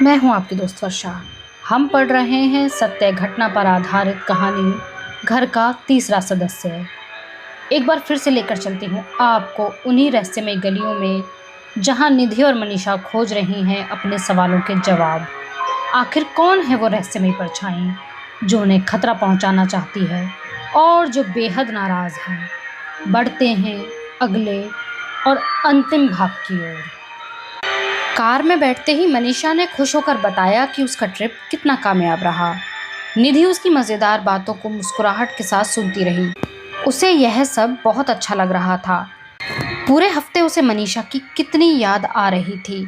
मैं हूं आपकी दोस्त वर्षा। हम पढ़ रहे हैं सत्य घटना पर आधारित कहानी घर का तीसरा सदस्य। एक बार फिर से लेकर चलती हूँ आपको उन्हीं रहस्यमय गलियों में जहाँ निधि और मनीषा खोज रही हैं अपने सवालों के जवाब। आखिर कौन है वो रहस्यमय परछाई जो उन्हें खतरा पहुँचाना चाहती है और जो बेहद नाराज है। बढ़ते हैं अगले और अंतिम भाग की ओर। कार में बैठते ही मनीषा ने खुश होकर बताया कि उसका ट्रिप कितना कामयाब रहा। निधि उसकी मज़ेदार बातों को मुस्कुराहट के साथ सुनती रही। उसे यह सब बहुत अच्छा लग रहा था। पूरे हफ्ते उसे मनीषा की कितनी याद आ रही थी,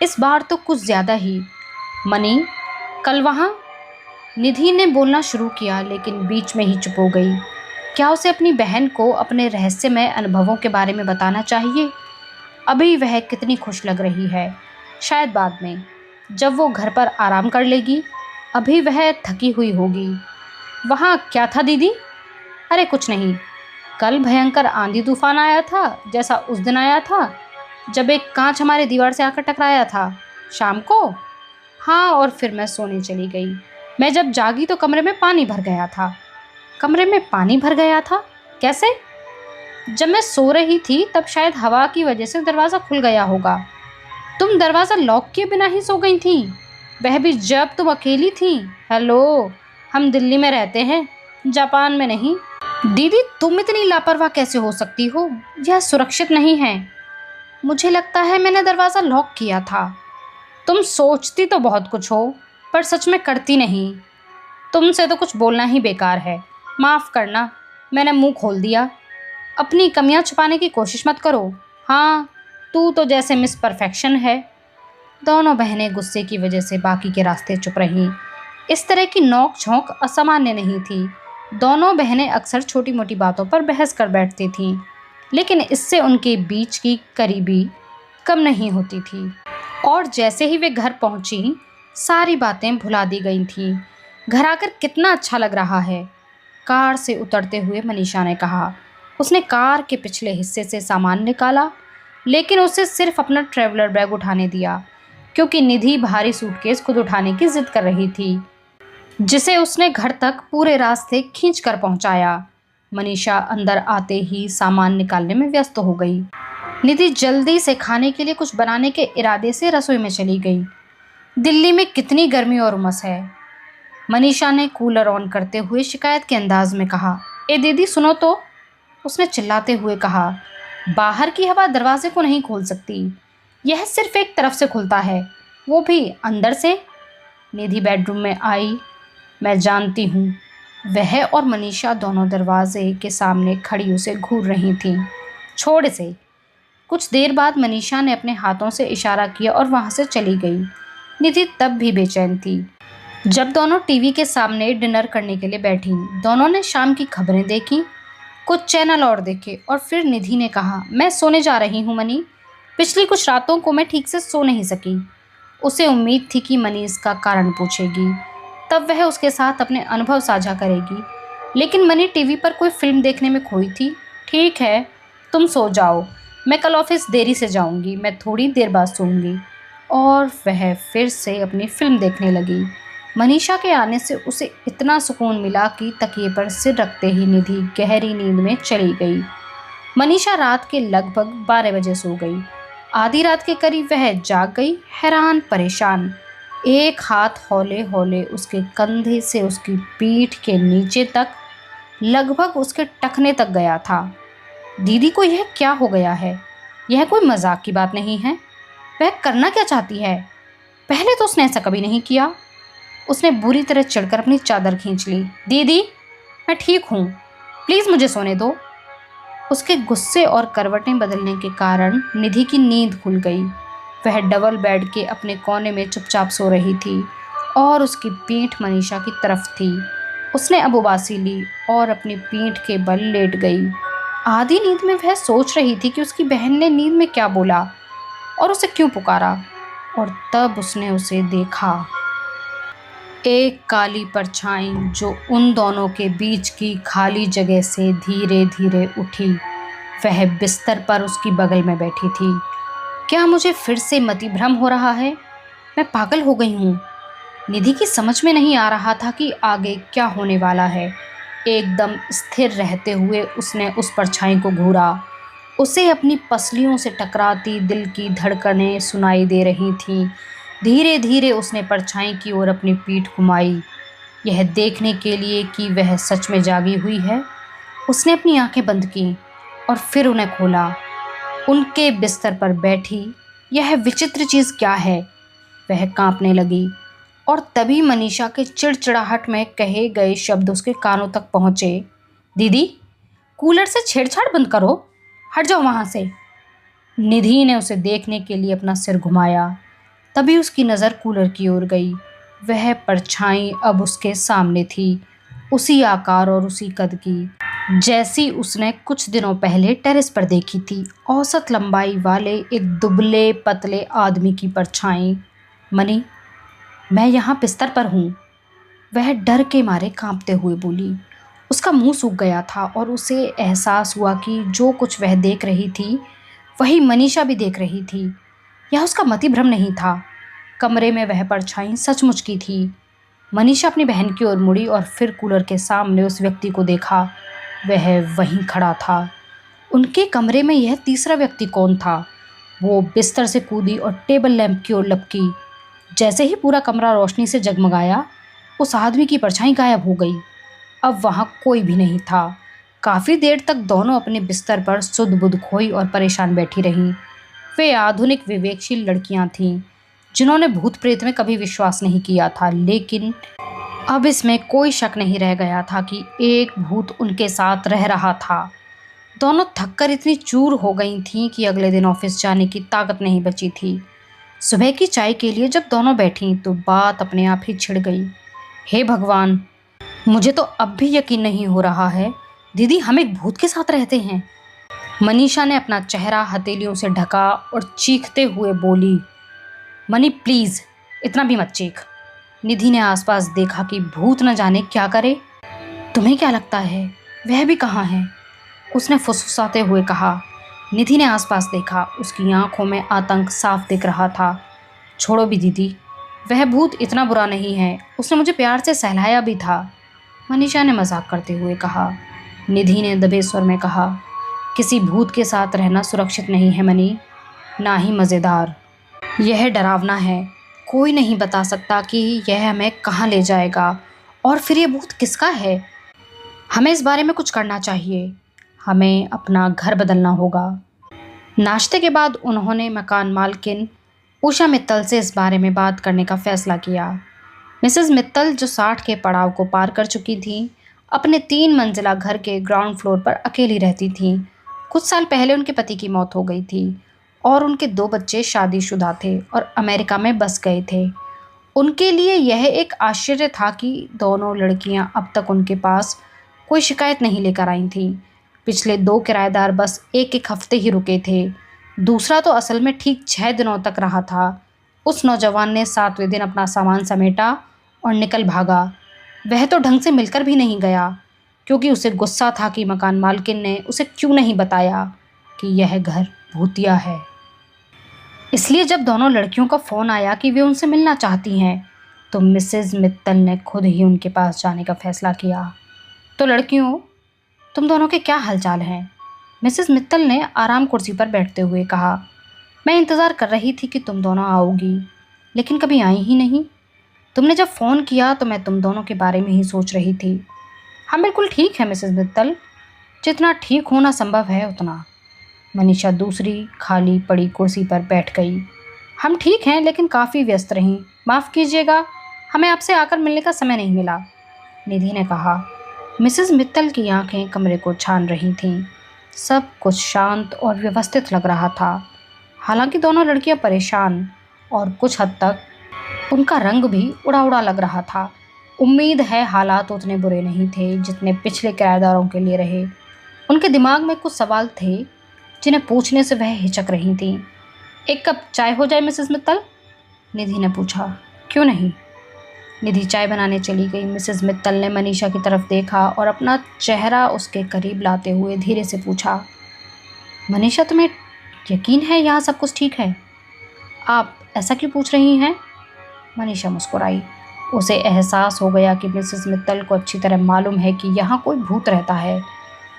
इस बार तो कुछ ज़्यादा ही। मनी, कल वहाँ। निधि ने बोलना शुरू किया लेकिन बीच में ही चुप हो गई। क्या उसे अपनी बहन को अपने रहस्यमय अनुभवों के बारे में बताना चाहिए? अभी वह कितनी खुश लग रही है, शायद बाद में, जब वो घर पर आराम कर लेगी। अभी वह थकी हुई होगी। वहाँ क्या था दीदी? अरे कुछ नहीं, कल भयंकर आंधी तूफान आया था, जैसा उस दिन आया था जब एक कांच हमारे दीवार से आकर टकराया था शाम को। हाँ, और फिर मैं सोने चली गई। मैं जब जागी तो कमरे में पानी भर गया था। कमरे में पानी भर गया था? कैसे? जब मैं सो रही थी तब शायद हवा की वजह से दरवाज़ा खुल गया होगा। तुम दरवाज़ा लॉक किए बिना ही सो गई थी, वह भी जब तुम अकेली थी। हेलो, हम दिल्ली में रहते हैं, जापान में नहीं। दीदी, तुम इतनी लापरवाह कैसे हो सकती हो? यह सुरक्षित नहीं है। मुझे लगता है मैंने दरवाज़ा लॉक किया था। तुम सोचती तो बहुत कुछ हो, पर सच में करती नहीं। तुमसे तो कुछ बोलना ही बेकार है। माफ़ करना, मैंने मुंह खोल दिया। अपनी कमियां छुपाने की कोशिश मत करो। हाँ, तू तो जैसे मिस परफेक्शन है। दोनों बहनें गुस्से की वजह से बाकी के रास्ते चुप रहीं। इस तरह की नोक झोंक असामान्य नहीं थी। दोनों बहनें अक्सर छोटी मोटी बातों पर बहस कर बैठती थीं, लेकिन इससे उनके बीच की करीबी कम नहीं होती थी। और जैसे ही वे घर पहुंची, सारी बातें भुला दी गई थीं। घर आकर कितना अच्छा लग रहा है, कार से उतरते हुए मनीषा ने कहा। उसने कार के पिछले हिस्से से सामान निकाला, लेकिन उसे सिर्फ अपना ट्रैवलर बैग उठाने दिया, क्योंकि निधि भारी सूटकेस खुद उठाने की जिद कर रही थी, जिसे उसने घर तक पूरे रास्ते खींच कर पहुंचाया। मनीषा अंदर आते ही सामान निकालने में व्यस्त हो गई। निधि जल्दी से खाने के लिए कुछ बनाने के इरादे से रसोई में चली गई। दिल्ली में कितनी गर्मी और उमस है, मनीषा ने कूलर ऑन करते हुए शिकायत के अंदाज में कहा। ए दीदी सुनो तो, उसने चिल्लाते हुए कहा। बाहर की हवा दरवाजे को नहीं खोल सकती, यह सिर्फ एक तरफ से खुलता है, वो भी अंदर से। निधि बेडरूम में आई। मैं जानती हूँ। वह और मनीषा दोनों दरवाजे के सामने खड़ी उसे घूर रही थीं। छोड़ इसे। कुछ देर बाद मनीषा ने अपने हाथों से इशारा किया और वहाँ से चली गई। निधि तब भी बेचैन थी। जब दोनों टीवी के सामने डिनर करने के लिए बैठी, दोनों ने शाम की खबरें देखी, कुछ चैनल और देखे, और फिर निधि ने कहा, मैं सोने जा रही हूँ मनी। पिछली कुछ रातों को मैं ठीक से सो नहीं सकी। उसे उम्मीद थी कि मनी इसका कारण पूछेगी, तब वह उसके साथ अपने अनुभव साझा करेगी, लेकिन मनी टीवी पर कोई फिल्म देखने में खोई थी। ठीक है, तुम सो जाओ, मैं कल ऑफिस देरी से जाऊँगी, मैं थोड़ी देर बाद सोऊंगी। और वह फिर से अपनी फिल्म देखने लगी। मनीषा के आने से उसे इतना सुकून मिला कि तकिए पर सिर रखते ही निधि गहरी नींद में चली गई। मनीषा रात के लगभग 12 बजे सो गई। आधी रात के करीब वह जाग गई, हैरान परेशान। एक हाथ हौले हौले उसके कंधे से उसकी पीठ के नीचे तक, लगभग उसके टखने तक गया था। दीदी को यह क्या हो गया है? यह कोई मजाक की बात नहीं है। वह करना क्या चाहती है? पहले तो उसने ऐसा कभी नहीं किया। उसने बुरी तरह चिढ़कर अपनी चादर खींच ली। दीदी, मैं ठीक हूँ, प्लीज़ मुझे सोने दो। उसके गुस्से और करवटें बदलने के कारण निधि की नींद खुल गई। वह डबल बेड के अपने कोने में चुपचाप सो रही थी और उसकी पीठ मनीषा की तरफ थी। उसने अब उबासी ली और अपनी पीठ के बल लेट गई। आधी नींद में वह सोच रही थी कि उसकी बहन ने नींद में क्या बोला और उसे क्यों पुकारा। और तब उसने उसे देखा, एक काली परछाई जो उन दोनों के बीच की खाली जगह से धीरे धीरे उठी। वह बिस्तर पर उसकी बगल में बैठी थी। क्या मुझे फिर से मतिभ्रम हो रहा है? मैं पागल हो गई हूँ। निधि की समझ में नहीं आ रहा था कि आगे क्या होने वाला है। एकदम स्थिर रहते हुए उसने उस परछाई को घूरा। उसे अपनी पसलियों से टकराती दिल की धड़कनें सुनाई दे रही थीं। धीरे धीरे उसने परछाई की ओर अपनी पीठ घुमाई, यह देखने के लिए कि वह सच में जागी हुई है। उसने अपनी आंखें बंद की और फिर उन्हें खोला। उनके बिस्तर पर बैठी यह विचित्र चीज़ क्या है, वह कांपने लगी। और तभी मनीषा के चिड़चिड़ाहट में कहे गए शब्द उसके कानों तक पहुंचे। दीदी, कूलर से छेड़छाड़ बंद करो, हट जाओ वहां से। निधि ने उसे देखने के लिए अपना सिर घुमाया। तभी उसकी नज़र कूलर की ओर गई। वह परछाई अब उसके सामने थी, उसी आकार और उसी कद की जैसी उसने कुछ दिनों पहले टेरेस पर देखी थी। औसत लंबाई वाले एक दुबले पतले आदमी की परछाई। मनी, मैं यहाँ बिस्तर पर हूँ, वह डर के मारे कांपते हुए बोली। उसका मुंह सूख गया था और उसे एहसास हुआ कि जो कुछ वह देख रही थी वही मनीषा भी देख रही थी। यह उसका मतिभ्रम नहीं था। कमरे में वह परछाई सचमुच की थी। मनीषा अपनी बहन की ओर मुड़ी और फिर कूलर के सामने उस व्यक्ति को देखा। वह वहीं खड़ा था। उनके कमरे में यह तीसरा व्यक्ति कौन था? वो बिस्तर से कूदी और टेबल लैंप की ओर लपकी। जैसे ही पूरा कमरा रोशनी से जगमगाया, उस आदमी की परछाई गायब हो गई। अब वहाँ कोई भी नहीं था। काफ़ी देर तक दोनों अपने बिस्तर पर सुध बुध खोई और परेशान बैठी रहीं। वे आधुनिक विवेकशील लड़कियां थीं जिन्होंने भूत प्रेत में कभी विश्वास नहीं किया था, लेकिन अब इसमें कोई शक नहीं रह गया था कि एक भूत उनके साथ रह रहा था। दोनों थककर इतनी चूर हो गई थीं कि अगले दिन ऑफिस जाने की ताकत नहीं बची थी। सुबह की चाय के लिए जब दोनों बैठीं तो बात अपने आप ही छिड़ गई। हे भगवान, मुझे तो अब भी यकीन नहीं हो रहा है, दीदी हम एक भूत के साथ रहते हैं। मनीषा ने अपना चेहरा हथेलियों से ढका और चीखते हुए बोली, मनी प्लीज़, इतना भी मत चीख। निधि ने आसपास देखा कि भूत न जाने क्या करे। तुम्हें क्या लगता है वह भी कहाँ है? उसने फुसफुसाते हुए कहा। निधि ने आसपास देखा। उसकी आंखों में आतंक साफ दिख रहा था। छोड़ो भी दीदी, वह भूत इतना बुरा नहीं है, उसने मुझे प्यार से सहलाया भी था, मनीषा ने मजाक करते हुए कहा। निधि ने दबे स्वर में कहा, किसी भूत के साथ रहना सुरक्षित नहीं है मनी, ना ही मज़ेदार। यह डरावना है। कोई नहीं बता सकता कि यह हमें कहाँ ले जाएगा, और फिर ये भूत किसका है। हमें इस बारे में कुछ करना चाहिए। हमें अपना घर बदलना होगा। नाश्ते के बाद उन्होंने मकान मालकिन उषा मित्तल से इस बारे में बात करने का फैसला किया। मिसेस मित्तल, जो 60 के पड़ाव को पार कर चुकी थीं, अपने 3 मंजिला घर के ग्राउंड फ्लोर पर अकेली रहती थीं। कुछ साल पहले उनके पति की मौत हो गई थी और उनके 2 बच्चे शादीशुदा थे और अमेरिका में बस गए थे। उनके लिए यह एक आश्चर्य था कि दोनों लड़कियां अब तक उनके पास कोई शिकायत नहीं लेकर आई थीं। पिछले 2 किराएदार बस एक हफ्ते ही रुके थे। दूसरा तो असल में ठीक 6 दिनों तक रहा था। उस नौजवान ने 7वें दिन अपना सामान समेटा और निकल भागा। वह तो ढंग से मिलकर भी नहीं गया, क्योंकि उसे गुस्सा था कि मकान मालकिन ने उसे क्यों नहीं बताया कि यह घर भूतिया है। इसलिए जब दोनों लड़कियों का फ़ोन आया कि वे उनसे मिलना चाहती हैं, तो मिसेस मित्तल ने खुद ही उनके पास जाने का फैसला किया। तो लड़कियों, तुम दोनों के क्या हालचाल हैं? मिसेस मित्तल ने आराम कुर्सी पर बैठते हुए कहा। मैं इंतज़ार कर रही थी कि तुम दोनों आओगी, लेकिन कभी आई ही नहीं। तुमने जब फ़ोन किया तो मैं तुम दोनों के बारे में ही सोच रही थी। हम बिल्कुल ठीक है मिसेस मित्तल, जितना ठीक होना संभव है उतना। मनीषा दूसरी खाली पड़ी कुर्सी पर बैठ गई। हम ठीक हैं, लेकिन काफ़ी व्यस्त रहीं, माफ़ कीजिएगा, हमें आपसे आकर मिलने का समय नहीं मिला, निधि ने कहा। मिसेस मित्तल की आंखें कमरे को छान रही थीं। सब कुछ शांत और व्यवस्थित लग रहा था। हालांकि दोनों लड़कियां परेशान और कुछ हद तक उनका रंग भी उड़ा उड़ा लग रहा था। उम्मीद है हालात उतने बुरे नहीं थे जितने पिछले किराएदारों के लिए रहे। उनके दिमाग में कुछ सवाल थे जिन्हें पूछने से वह हिचक रही थीं। एक कप चाय हो जाए मिसेस मित्तल? निधि ने पूछा। क्यों नहीं? निधि चाय बनाने चली गई। मिसेस मित्तल ने मनीषा की तरफ देखा और अपना चेहरा उसके करीब लाते हुए धीरे से पूछा, मनीषा, तुम्हें यकीन है यहाँ सब कुछ ठीक है? आप ऐसा क्यों पूछ रही हैं? मनीषा मुस्कुराई। उसे एहसास हो गया कि मिसेस मित्तल को अच्छी तरह मालूम है कि यहाँ कोई भूत रहता है।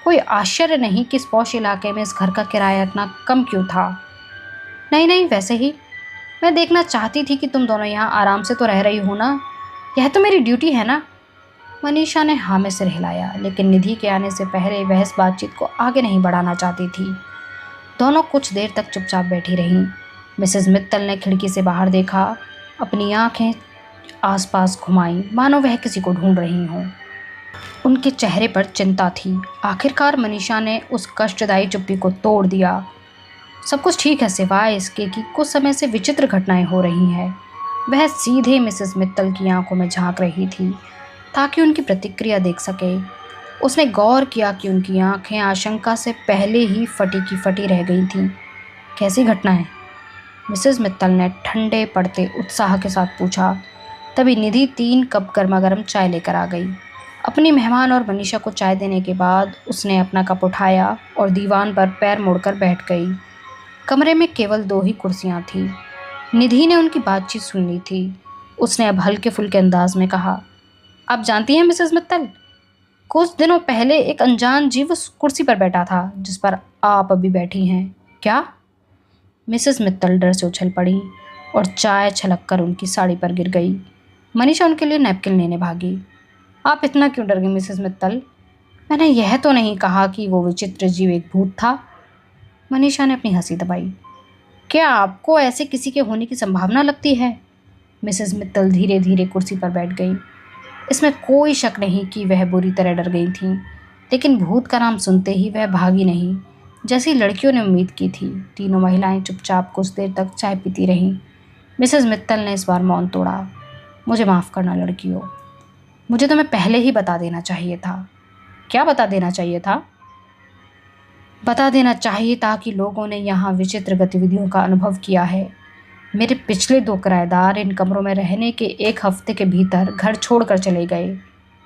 कोई आश्चर्य नहीं कि इस पॉश इलाके में इस घर का किराया इतना कम क्यों था। नहीं नहीं, वैसे ही मैं देखना चाहती थी कि तुम दोनों यहाँ आराम से तो रह रही हो ना। यह तो मेरी ड्यूटी है ना। मनीषा ने हाँ में सिर हिलाया, लेकिन निधि के आने से पहले वह इस बातचीत को आगे नहीं बढ़ाना चाहती थी। दोनों कुछ देर तक चुपचाप बैठी रहीं। मिसेस मित्तल ने खिड़की से बाहर देखा, अपनी आंखें आसपास घुमाई मानो वह किसी को ढूंढ रही हों। उनके चेहरे पर चिंता थी। आखिरकार मनीषा ने उस कष्टदायी चुप्पी को तोड़ दिया। सब कुछ ठीक है सिवाय इसके कि कुछ समय से विचित्र घटनाएं हो रही हैं। वह सीधे मिसेस मित्तल की आंखों में झांक रही थी ताकि उनकी प्रतिक्रिया देख सके। उसने गौर किया कि उनकी आंखें आशंका से पहले ही फटी की फटी रह गई थीं। कैसी घटना है? मिसेस मित्तल ने ठंडे पड़ते उत्साह के साथ पूछा। तभी निधि 3 कप गर्मा-गर्म चाय लेकर आ गई। अपनी मेहमान और मनीषा को चाय देने के बाद उसने अपना कप उठाया और दीवान पर पैर मोड़कर बैठ गई। कमरे में केवल 2 ही कुर्सियां थीं। निधि ने उनकी बातचीत सुन ली थी। उसने अब हल्के फुल्के अंदाज में कहा, आप जानती हैं मिसेस मित्तल, कुछ दिनों पहले एक अनजान जीव उस कुर्सी पर बैठा था जिस पर आप अभी बैठी हैं। क्या? मिसेस मित्तल डर से उछल पड़ी और चाय छलक कर उनकी साड़ी पर गिर गई। मनीषा उनके लिए नैपकिन लेने भागी। आप इतना क्यों डर गई मिसेस मित्तल? मैंने यह तो नहीं कहा कि वो विचित्र जीव एक भूत था। मनीषा ने अपनी हंसी दबाई। क्या आपको ऐसे किसी के होने की संभावना लगती है? मिसेस मित्तल धीरे धीरे कुर्सी पर बैठ गई। इसमें कोई शक नहीं कि वह बुरी तरह डर गई थीं, लेकिन भूत का नाम सुनते ही वह भागी नहीं, जैसी लड़कियों ने उम्मीद की थी। तीनों महिलाएं चुपचाप कुछ देर तक चाय पीती रहीं। मिसेस मित्तल ने इस बार मौन तोड़ा। मुझे माफ़ करना लड़कियों, मुझे तुम्हें पहले ही बता देना चाहिए था। क्या बता देना चाहिए था? बता देना चाहिए था कि लोगों ने यहाँ विचित्र गतिविधियों का अनुभव किया है। मेरे पिछले 2 किराएदार इन कमरों में रहने के 1 हफ्ते के भीतर घर छोड़कर चले गए।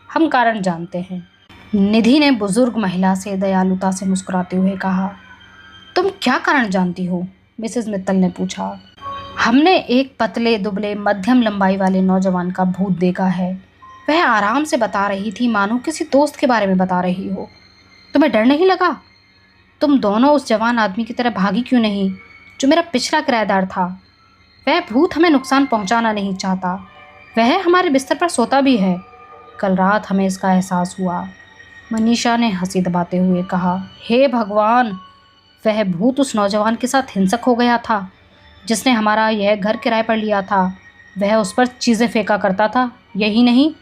हम कारण जानते हैं। निधि ने बुजुर्ग महिला से दयालुता से मुस्कुराते हुए कहा। तुम क्या कारण जानती हो? मिसेस मित्तल ने पूछा। हमने एक पतले दुबले मध्यम लंबाई वाले नौजवान का भूत देखा है। वह आराम से बता रही थी मानो किसी दोस्त के बारे में बता रही हो। तुम्हें डर नहीं लगा? तुम दोनों उस जवान आदमी की तरह भागी क्यों नहीं जो मेरा पिछला किराएदार था? वह भूत हमें नुकसान पहुंचाना नहीं चाहता। वह हमारे बिस्तर पर सोता भी है। कल रात हमें इसका एहसास हुआ। मनीषा ने हंसी दबाते हुए कहा। हे भगवान, वह भूत उस नौजवान के साथ हिंसक हो गया था जिसने हमारा यह घर किराए पर लिया था। वह उस पर चीज़ें फेंका करता था। यही नहीं,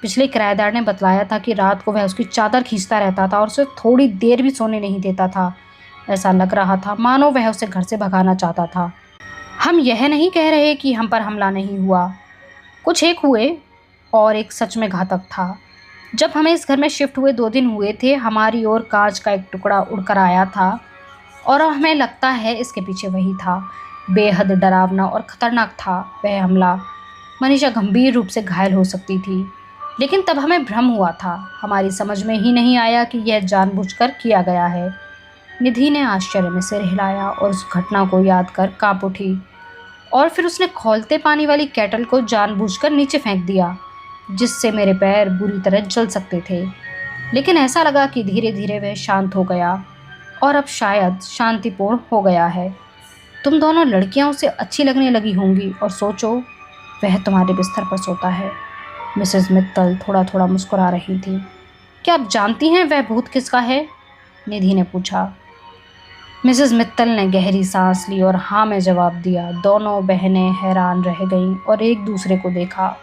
पिछले किराएदार ने बतलाया था कि रात को वह उसकी चादर खींचता रहता था और उसे थोड़ी देर भी सोने नहीं देता था। ऐसा लग रहा था मानो वह उसे घर से भगाना चाहता था। हम यह नहीं कह रहे कि हम पर हमला नहीं हुआ। कुछ एक हुए और एक सच में घातक था। जब हमें इस घर में शिफ्ट हुए 2 दिन हुए थे, हमारी ओर कांच का एक टुकड़ा उड़कर आया था और हमें लगता है इसके पीछे वही था। बेहद डरावना और ख़तरनाक था वह हमला। मनीषा गंभीर रूप से घायल हो सकती थी, लेकिन तब हमें भ्रम हुआ था। हमारी समझ में ही नहीं आया कि यह जानबूझकर किया गया है। निधि ने आश्चर्य में सिर हिलाया और उस घटना को याद कर कांप उठी। और फिर उसने खौलते पानी वाली केटल को जानबूझकर नीचे फेंक दिया, जिससे मेरे पैर बुरी तरह जल सकते थे। लेकिन ऐसा लगा कि धीरे धीरे वह शांत हो गया और अब शायद शांतिपूर्ण हो गया है। तुम दोनों लड़कियां उसे अच्छी लगने लगी होंगी और सोचो, वह तुम्हारे बिस्तर पर सोता है। मिसेस मित्तल थोड़ा थोड़ा मुस्कुरा रही थी। क्या आप जानती हैं वह भूत किसका है? निधि ने पूछा। मिसेस मित्तल ने गहरी सांस ली और हाँ में जवाब दिया। दोनों बहनें हैरान रह गईं और एक दूसरे को देखा।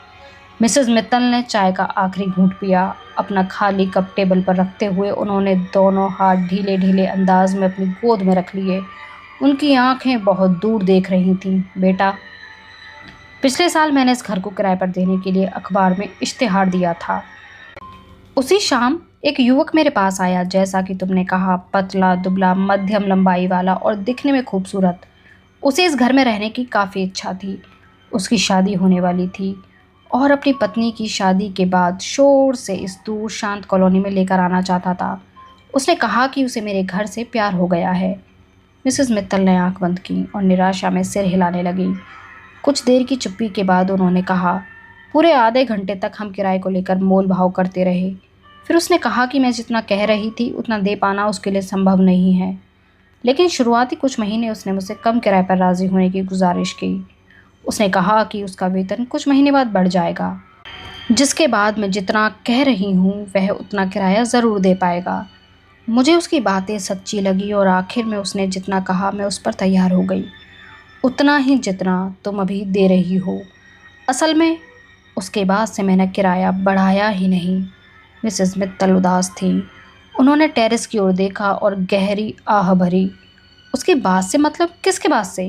मिसेस मित्तल ने चाय का आखिरी घूंट पिया। अपना खाली कप टेबल पर रखते हुए उन्होंने दोनों हाथ ढीले ढीले अंदाज में अपनी गोद में रख लिए। उनकी आंखें बहुत दूर देख रही थीं। बेटा, पिछले साल मैंने इस घर को किराए पर देने के लिए अखबार में इश्तिहार दिया था। उसी शाम एक युवक मेरे पास आया, जैसा कि तुमने कहा, पतला दुबला मध्यम लंबाई वाला और दिखने में खूबसूरत। उसे इस घर में रहने की काफ़ी इच्छा थी। उसकी शादी होने वाली थी और अपनी पत्नी की शादी के बाद शोर से इस दूर शांत कॉलोनी में लेकर आना चाहता था। उसने कहा कि उसे मेरे घर से प्यार हो गया है। मिसेस मित्तल ने आंख बंद की और निराशा में सिर हिलाने लगी। कुछ देर की चुप्पी के बाद उन्होंने कहा, पूरे आधे घंटे तक हम किराए को लेकर मोल भाव करते रहे। फिर उसने कहा कि मैं जितना कह रही थी उतना दे पाना उसके लिए संभव नहीं है, लेकिन शुरुआती कुछ महीने उसने मुझसे कम किराए पर राज़ी होने की गुजारिश की। उसने कहा कि उसका वेतन कुछ महीने बाद बढ़ जाएगा, जिसके बाद मैं जितना कह रही हूँ वह उतना किराया ज़रूर दे पाएगा। मुझे उसकी बातें सच्ची लगी और आखिर में उसने जितना कहा मैं उस पर तैयार हो गई, उतना ही जितना तुम अभी दे रही हो। असल में उसके बाद से मैंने किराया बढ़ाया ही नहीं। मिसेस मित्तल उदास थी। उन्होंने टेरेस की ओर देखा और गहरी आह भरी। उसके बाद से मतलब किसके बाद से?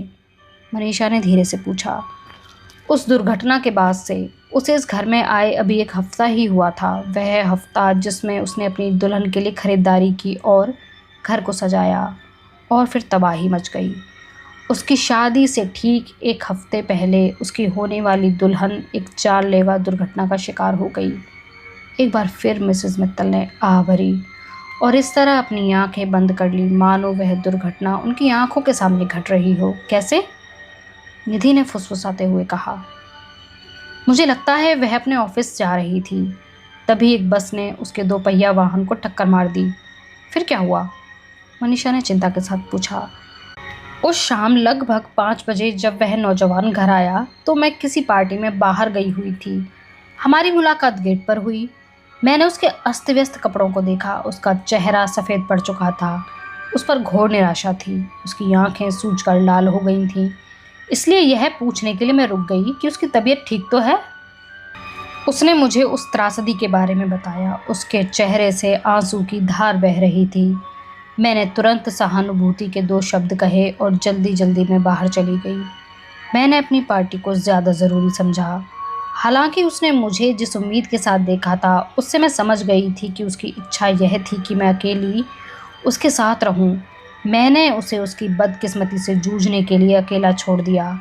मनीषा ने धीरे से पूछा। उस दुर्घटना के बाद से। उसे इस घर में आए अभी एक हफ्ता ही हुआ था, वह हफ्ता जिसमें उसने अपनी दुल्हन के लिए खरीदारी की और घर को सजाया, और फिर तबाही मच गई। उसकी शादी से ठीक एक हफ्ते पहले उसकी होने वाली दुल्हन एक जानलेवा दुर्घटना का शिकार हो गई। एक बार फिर मिसेस मित्तल ने आह भरी और इस तरह अपनी आंखें बंद कर ली मानो वह दुर्घटना उनकी आंखों के सामने घट रही हो। कैसे? निधि ने फुसफुसाते हुए कहा। मुझे लगता है वह अपने ऑफिस जा रही थी, तभी एक बस ने उसके दोपहिया वाहन को टक्कर मार दी। फिर क्या हुआ? मनीषा ने चिंता के साथ पूछा। उस शाम लगभग 5 बजे जब वह नौजवान घर आया तो मैं किसी पार्टी में बाहर गई हुई थी। हमारी मुलाकात गेट पर हुई। मैंने उसके अस्त व्यस्त कपड़ों को देखा। उसका चेहरा सफ़ेद पड़ चुका था, उस पर घोर निराशा थी। उसकी आंखें सूजकर लाल हो गई थीं। इसलिए यह पूछने के लिए मैं रुक गई कि उसकी तबीयत ठीक तो है। उसने मुझे उस त्रासदी के बारे में बताया। उसके चेहरे से आंसू की धार बह रही थी। मैंने तुरंत सहानुभूति के 2 शब्द कहे और जल्दी जल्दी में बाहर चली गई। मैंने अपनी पार्टी को ज़्यादा ज़रूरी समझा। हालांकि उसने मुझे जिस उम्मीद के साथ देखा था उससे मैं समझ गई थी कि उसकी इच्छा यह थी कि मैं अकेली उसके साथ रहूं। मैंने उसे उसकी बदकिस्मती से जूझने के लिए अकेला छोड़ दिया।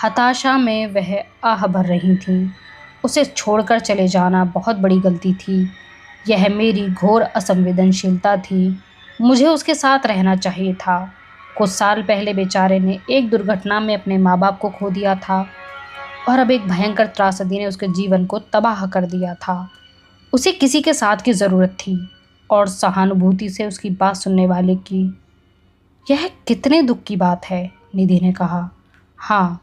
हताशा में वह आह भर रही थी। उसे छोड़कर चले जाना बहुत बड़ी गलती थी। यह मेरी घोर असंवेदनशीलता थी। मुझे उसके साथ रहना चाहिए था। कुछ साल पहले बेचारे ने एक दुर्घटना में अपने माँ बाप को खो दिया था और अब एक भयंकर त्रासदी ने उसके जीवन को तबाह कर दिया था। उसे किसी के साथ की ज़रूरत थी और सहानुभूति से उसकी बात सुनने वाले की। यह कितने दुख की बात है, निधि ने कहा। हाँ,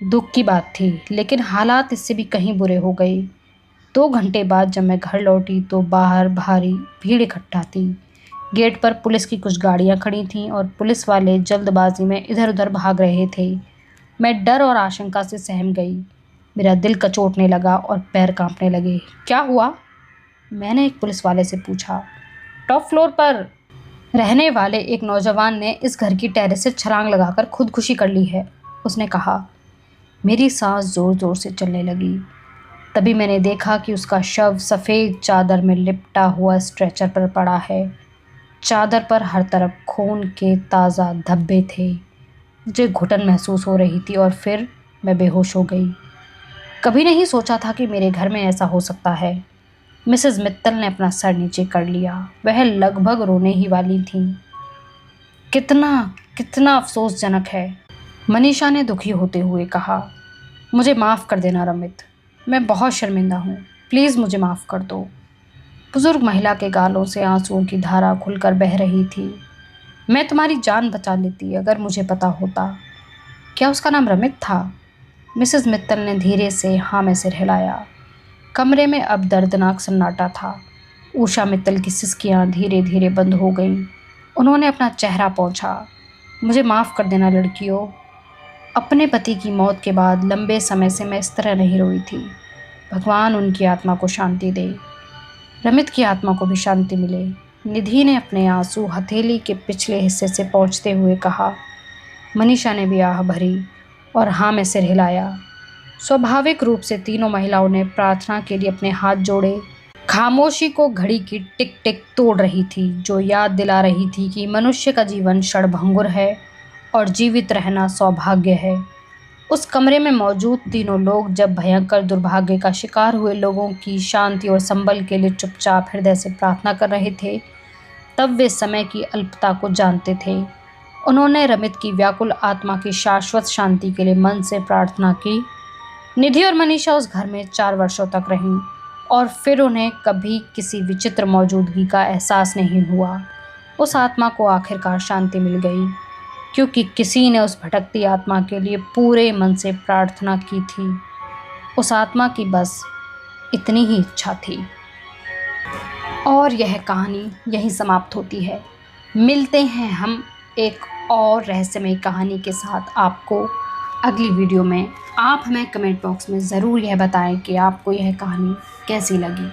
दुख की बात थी, लेकिन हालात इससे भी कहीं बुरे हो गए। 2 घंटे बाद जब मैं घर लौटी तो बाहर भारी भीड़ इकट्ठा थी। गेट पर पुलिस की कुछ गाड़ियां खड़ी थीं और पुलिस वाले जल्दबाजी में इधर उधर भाग रहे थे। मैं डर और आशंका से सहम गई। मेरा दिल कचोटने लगा और पैर कांपने लगे। क्या हुआ? मैंने एक पुलिस वाले से पूछा। टॉप फ्लोर पर रहने वाले एक नौजवान ने इस घर की टेरेस से छलांग लगाकर खुदकुशी कर ली है, उसने कहा। मेरी सांस जोर जोर से चलने लगी। तभी मैंने देखा कि उसका शव सफ़ेद चादर में लिपटा हुआ स्ट्रेचर पर पड़ा है। चादर पर हर तरफ खून के ताज़ा धब्बे थे। मुझे घुटन महसूस हो रही थी और फिर मैं बेहोश हो गई। कभी नहीं सोचा था कि मेरे घर में ऐसा हो सकता है। मिसेस मित्तल ने अपना सर नीचे कर लिया। वह लगभग रोने ही वाली थी। कितना कितना अफसोसजनक है, मनीषा ने दुखी होते हुए कहा। मुझे माफ़ कर देना रमित, मैं बहुत शर्मिंदा हूँ। प्लीज़ मुझे माफ़ कर दो। बुजुर्ग महिला के गालों से आंसुओं की धारा खुलकर बह रही थी। मैं तुम्हारी जान बचा लेती अगर मुझे पता होता। क्या उसका नाम रमित था? मिसेस मित्तल ने धीरे से हाँ में सिर हिलाया। कमरे में अब दर्दनाक सन्नाटा था। उषा मित्तल की सिसकियाँ धीरे धीरे बंद हो गईं। उन्होंने अपना चेहरा पोंछा। मुझे माफ़ कर देना लड़कियों। अपने पति की मौत के बाद लंबे समय से मैं इस तरह नहीं रोई थी। भगवान उनकी आत्मा को शांति दे। रमित की आत्मा को भी शांति मिले। निधि ने अपने आंसू हथेली के पिछले हिस्से से पोंछते हुए कहा। मनीषा ने भी आह भरी और हाँ में सिर हिलाया। स्वाभाविक रूप से तीनों महिलाओं ने प्रार्थना के लिए अपने हाथ जोड़े। खामोशी को घड़ी की टिक टिक तोड़ रही थी, जो याद दिला रही थी कि मनुष्य का जीवन क्षणभंगुर है और जीवित रहना सौभाग्य है। उस कमरे में मौजूद तीनों लोग जब भयंकर दुर्भाग्य का शिकार हुए लोगों की शांति और संबल के लिए चुपचाप हृदय से प्रार्थना कर रहे थे, तब वे समय की अल्पता को जानते थे। उन्होंने रमित की व्याकुल आत्मा की शाश्वत शांति के लिए मन से प्रार्थना की। निधि और मनीषा उस घर में 4 वर्षों तक रहीं और फिर उन्हें कभी किसी विचित्र मौजूदगी का एहसास नहीं हुआ। उस आत्मा को आखिरकार शांति मिल गई, क्योंकि किसी ने उस भटकती आत्मा के लिए पूरे मन से प्रार्थना की थी। उस आत्मा की बस इतनी ही इच्छा थी। और यह कहानी यहीं समाप्त होती है। मिलते हैं हम एक और रहस्यमय कहानी के साथ आपको अगली वीडियो में। आप हमें कमेंट बॉक्स में ज़रूर यह बताएं कि आपको यह कहानी कैसी लगी।